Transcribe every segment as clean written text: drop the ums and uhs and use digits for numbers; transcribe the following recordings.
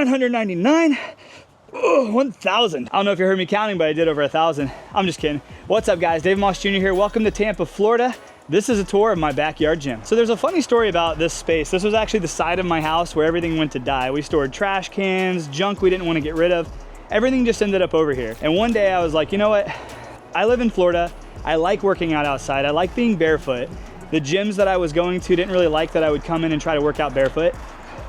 999. Oh, 1,000. I don't know if you heard me counting, but I did over 1,000. I'm just kidding. What's up, guys? Dave Moss Jr. here. Welcome to Tampa, Florida. This is a tour of my backyard gym. So there's a funny story about this space. This was actually the side of my house where everything went to die. We stored trash cans, junk we didn't want to get rid of. Everything just ended up over here. And one day I was like, you know what? I live in Florida. I like working out outside. I like being barefoot. The gyms that I was going to didn't really like that I would come in and try to work out barefoot.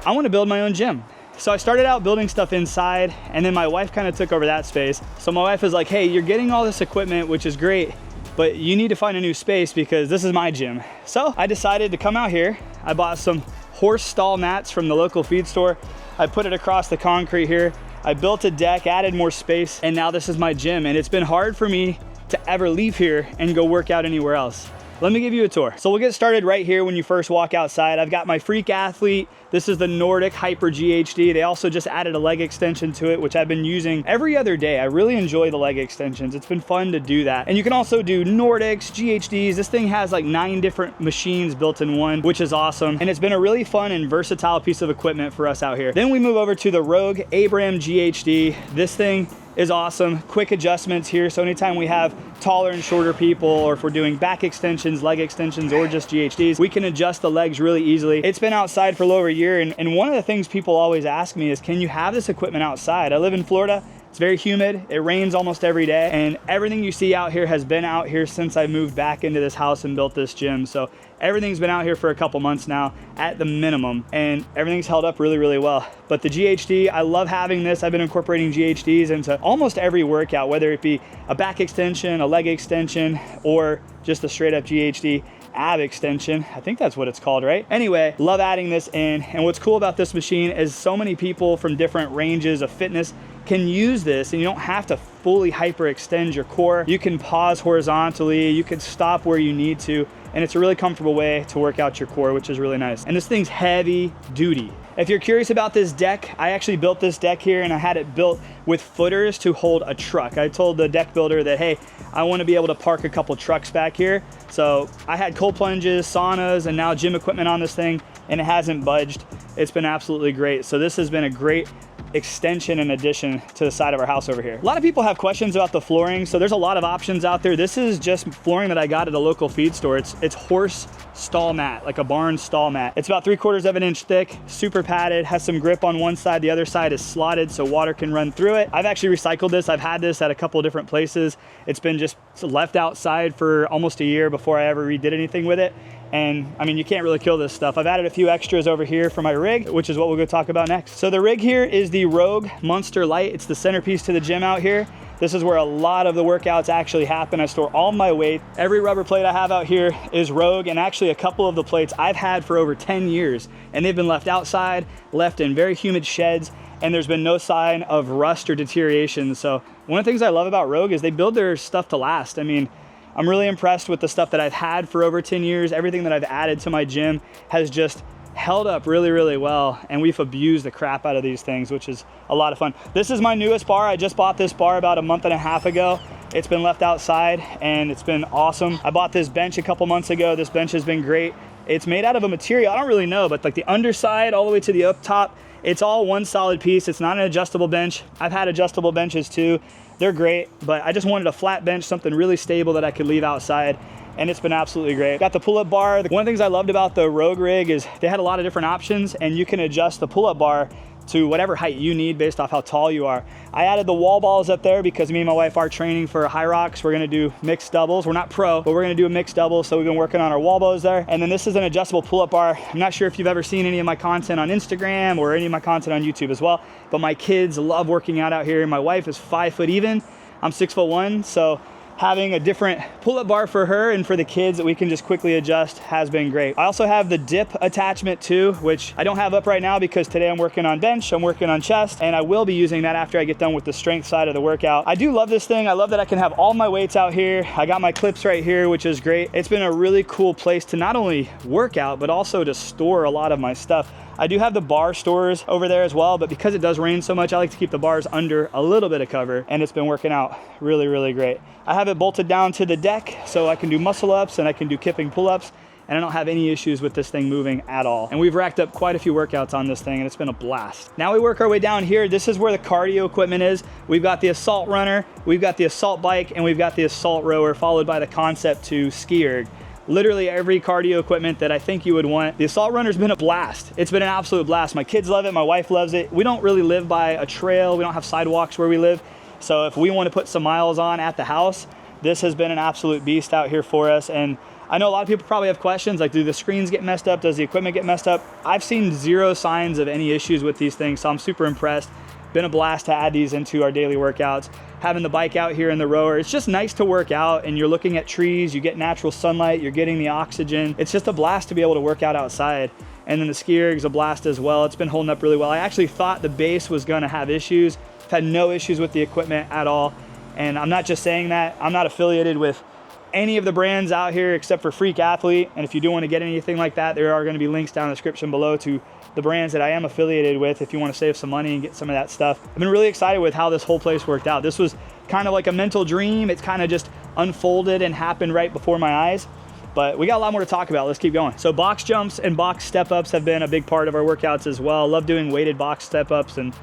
I want to build my own gym. So I started out building stuff inside, and then my wife kind of took over that space. So my wife is like, hey, you're getting all this equipment, which is great, but you need to find a new space because this is my gym. So I decided to come out here. I bought some horse stall mats from the local feed store. I put it across the concrete here. I built a deck, added more space, and now this is my gym. And it's been hard for me to ever leave here and go work out anywhere else. Let me give you a tour. So we'll get started right here when you first walk outside. I've got my Freak Athlete. This is the Nordic Hyper GHD. They also just added a leg extension to it, which I've been using every other day. I really enjoy the leg extensions. It's been fun to do that. And you can also do Nordics, GHDs. This thing has like 9 different machines built in one, which is awesome. And it's been a really fun and versatile piece of equipment for us out here. Then we move over to the Rogue Abraham GHD. This thing is awesome. Quick adjustments here. So anytime we have taller and shorter people, or if we're doing back extensions, leg extensions, or just GHDs, we can adjust the legs really easily. It's been outside for over a year. And one of the things people always ask me is, can you have this equipment outside? I live in Florida. It's very humid. It rains almost every day. And everything you see out here has been out here since I moved back into this house and built this gym. So everything's been out here for a couple months now at the minimum, and everything's held up really, really well. But the GHD, I love having this. I've been incorporating GHDs into almost every workout, whether it be a back extension, a leg extension, or just a straight up GHD ab extension. I think that's what it's called, right? Anyway, love adding this in. And what's cool about this machine is so many people from different ranges of fitness can use this, and you don't have to fully hyperextend your core. You can pause horizontally, you can stop where you need to, and it's a really comfortable way to work out your core, which is really nice. And this thing's heavy duty. If you're curious about this deck, I actually built this deck here, and I had it built with footers to hold a truck. I told the deck builder that, hey, I want to be able to park a couple trucks back here. So I had cold plunges, saunas, and now gym equipment on this thing, and it hasn't budged. It's been absolutely great. So this has been a great extension and addition to the side of our house over here. A lot of people have questions about the flooring, so there's a lot of options out there. This is just flooring that I got at a local feed store. It's horse stall mat, like a barn stall mat. It's about 3/4 of an inch thick, super padded, has some grip on one side. The other side is slotted so water can run through it. I've actually recycled this. I've had this at a couple different places. It's been just left outside for almost a year before I ever redid anything with it. And I mean, you can't really kill this stuff. I've added a few extras over here for my rig, which is what we'll go talk about next. So the rig here is the Rogue Monster Light. It's the centerpiece to the gym out here. This is where a lot of the workouts actually happen. I store all my weight. Every rubber plate I have out here is Rogue, and actually a couple of the plates I've had for over 10 years, and they've been left outside, left in very humid sheds, and there's been no sign of rust or deterioration. So one of the things I love about Rogue is they build their stuff to last. I mean, I'm really impressed with the stuff that I've had for over 10 years. Everything that I've added to my gym has just held up really, really well. And we've abused the crap out of these things, which is a lot of fun. This is my newest bar. I just bought this bar about a month and a half ago. It's been left outside and it's been awesome. I bought this bench a couple months ago. This bench has been great. It's made out of a material, I don't really know, but like the underside all the way to the up top, it's all one solid piece. It's not an adjustable bench. I've had adjustable benches too. They're great, but I just wanted a flat bench, something really stable that I could leave outside, and it's been absolutely great. Got the pull-up bar. One of the things I loved about the Rogue rig is they had a lot of different options, and you can adjust the pull-up bar to whatever height you need based off how tall you are. I added the wall balls up there because me and my wife are training for high rocks. We're gonna do mixed doubles. We're not pro, but we're gonna do a mixed double, so we've been working on our wall bows there. And then this is an adjustable pull-up bar. I'm not sure if you've ever seen any of my content on Instagram or any of my content on YouTube as well, but my kids love working out here. My wife is 5 foot even. I'm 6'1", so having a different pull-up bar for her and for the kids that we can just quickly adjust has been great. I also have the dip attachment too, which I don't have up right now because today I'm working on bench, I'm working on chest, and I will be using that after I get done with the strength side of the workout. I do love this thing. I love that I can have all my weights out here. I got my clips right here, which is great. It's been a really cool place to not only work out, but also to store a lot of my stuff. I do have the bar stores over there as well, but because it does rain so much, I like to keep the bars under a little bit of cover, and it's been working out really, really great. I have it bolted down to the deck so I can do muscle ups and I can do kipping pull-ups. and I don't have any issues with this thing moving at all. And we've racked up quite a few workouts on this thing, and it's been a blast. Now we work our way down here. This is where the cardio equipment is. We've got the assault runner, we've got the assault bike, and we've got the assault rower, followed by the Concept 2 ski erg. Literally every cardio equipment that I think you would want. The assault runner's been a blast. It's been an absolute blast. My kids love it, my wife loves it. We don't really live by a trail, we don't have sidewalks where we live. So if we want to put some miles on at the house, this has been an absolute beast out here for us. And I know a lot of people probably have questions like, do the screens get messed up? Does the equipment get messed up? I've seen zero signs of any issues with these things, so I'm super impressed. Been a blast to add these into our daily workouts. Having the bike out here in the rower, it's just nice to work out, and you're looking at trees, you get natural sunlight, you're getting the oxygen. It's just a blast to be able to work out outside. And then the ski erg's a blast as well. It's been holding up really well. I actually thought the base was gonna have issues. I've had no issues with the equipment at all. And I'm not just saying that, I'm not affiliated with any of the brands out here except for Freak Athlete. And if you do want to get anything like that, there are going to be links down in the description below to the brands that I am affiliated with if you want to save some money and get some of that stuff. I've been really excited with how this whole place worked out. This was kind of like a mental dream. It's kind of just unfolded and happened right before my eyes. But we got a lot more to talk about. Let's keep going. So box jumps and box step-ups have been a big part of our workouts as well. Love doing weighted box step-ups and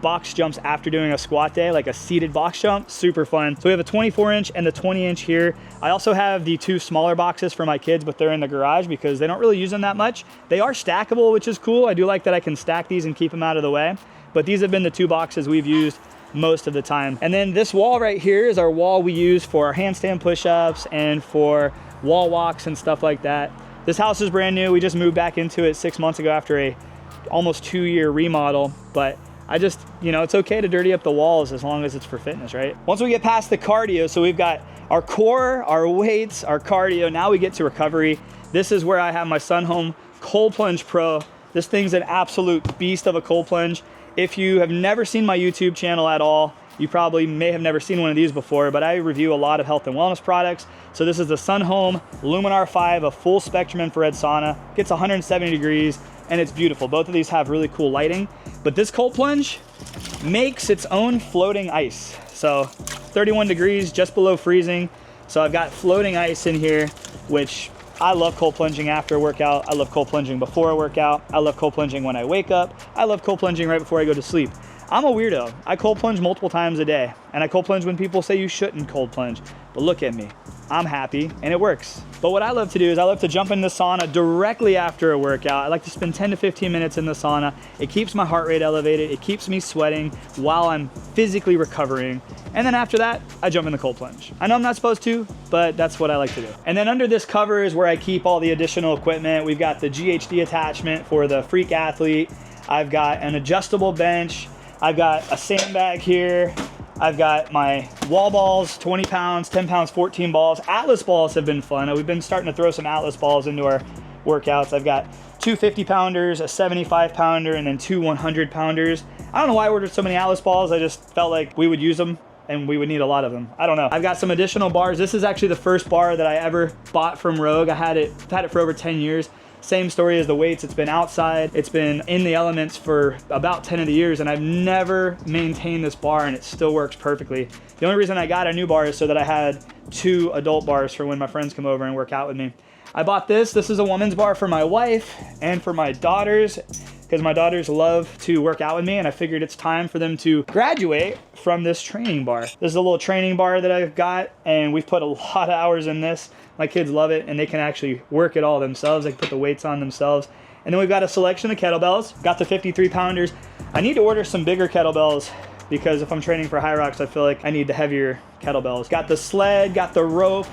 box jumps after doing a squat day, like a seated box jump, super fun. So we have a 24-inch and the 20-inch here. I also have the 2 smaller boxes for my kids, but they're in the garage because they don't really use them that much. They are stackable, which is cool. I do like that I can stack these and keep them out of the way, but these have been the 2 boxes we've used most of the time. And then this wall right here is our wall we use for our handstand push-ups and for wall walks and stuff like that. This house is brand new. We just moved back into it 6 months ago after a almost 2-year remodel, but I just, you know, it's okay to dirty up the walls as long as it's for fitness, right? Once we get past the cardio, so we've got our core, our weights, our cardio, now we get to recovery. This is where I have my SunHome Cold Plunge Pro. This thing's an absolute beast of a cold plunge. If you have never seen my YouTube channel at all, you probably may have never seen one of these before, but I review a lot of health and wellness products. So this is the SunHome Luminar 5, a full spectrum infrared sauna. Gets 170 degrees and it's beautiful. Both of these have really cool lighting, but this cold plunge makes its own floating ice. So 31 degrees, just below freezing. So I've got floating ice in here, which I love cold plunging after a workout. I love cold plunging before a workout. I love cold plunging when I wake up. I love cold plunging right before I go to sleep. I'm a weirdo. I cold plunge multiple times a day, and I cold plunge when people say you shouldn't cold plunge. But look at me. I'm happy and it works. But what I love to do is I love to jump in the sauna directly after a workout. I like to spend 10 to 15 minutes in the sauna. It keeps my heart rate elevated. It keeps me sweating while I'm physically recovering. And then after that, I jump in the cold plunge. I know I'm not supposed to, but that's what I like to do. And then under this cover is where I keep all the additional equipment. We've got the GHD attachment for the Freak Athlete. I've got an adjustable bench. I've got a sandbag here. I've got my wall balls, 20 pounds, 10 pounds, 14 balls. Atlas balls have been fun. We've been starting to throw some Atlas balls into our workouts. I've got 2 50-pounders, a 75-pounder, and then 2 100-pounders. I don't know why I ordered so many Atlas balls. I just felt like we would use them and we would need a lot of them. I don't know. I've got some additional bars. This is actually the first bar that I ever bought from Rogue. I've had it for over 10 years. Same story as the weights. It's been outside. It's been in the elements for about 10 of the years, and I've never maintained this bar, and it still works perfectly. The only reason I got a new bar is so that I had 2 adult bars for when my friends come over and work out with me. I bought this. This is a woman's bar for my wife and for my daughters, because my daughters love to work out with me, and I figured it's time for them to graduate from this training bar. This is a little training bar that I've got, and we've put a lot of hours in this. My kids love it, and they can actually work it all themselves. They can put the weights on themselves. And then we've got a selection of kettlebells. Got the 53-pounders. I need to order some bigger kettlebells because if I'm training for high rocks, I feel like I need the heavier kettlebells. Got the sled, got the rope,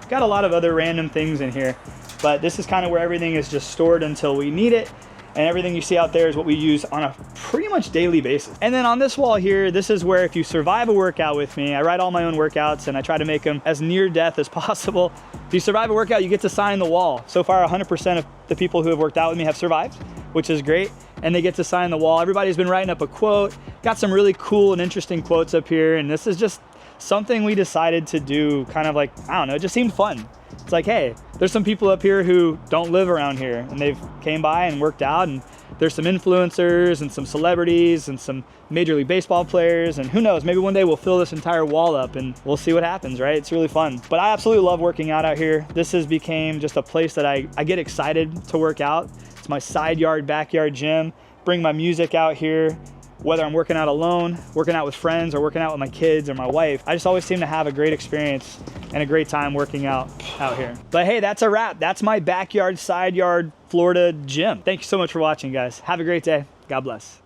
got a lot of other random things in here. But this is kind of where everything is just stored until we need it. And everything you see out there is what we use on a pretty much daily basis. And then on this wall here, this is where if you survive a workout with me, I write all my own workouts and I try to make them as near death as possible. If you survive a workout, you get to sign the wall. So far, 100% of the people who have worked out with me have survived, which is great. And they get to sign the wall. Everybody's been writing up a quote. Got some really cool and interesting quotes up here. And this is just something we decided to do kind of like, I don't know, it just seemed fun. It's like, hey, there's some people up here who don't live around here and they've came by and worked out and there's some influencers and some celebrities and some Major League Baseball players, and who knows, maybe one day we'll fill this entire wall up and we'll see what happens, right? It's really fun. But I absolutely love working out here. This has became just a place that I get excited to work out. It's my side yard, backyard gym. Bring my music out here, whether I'm working out alone, working out with friends, or working out with my kids or my wife. I just always seem to have a great experience and a great time working out here. But hey, that's a wrap. That's my backyard, side yard, Florida gym. Thank you so much for watching, guys. Have a great day. God bless.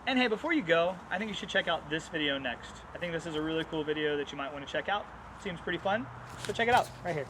And hey, before you go, I think you should check out this video next. I think this is a really cool video that you might want to check out. Seems pretty fun, so check it out right here.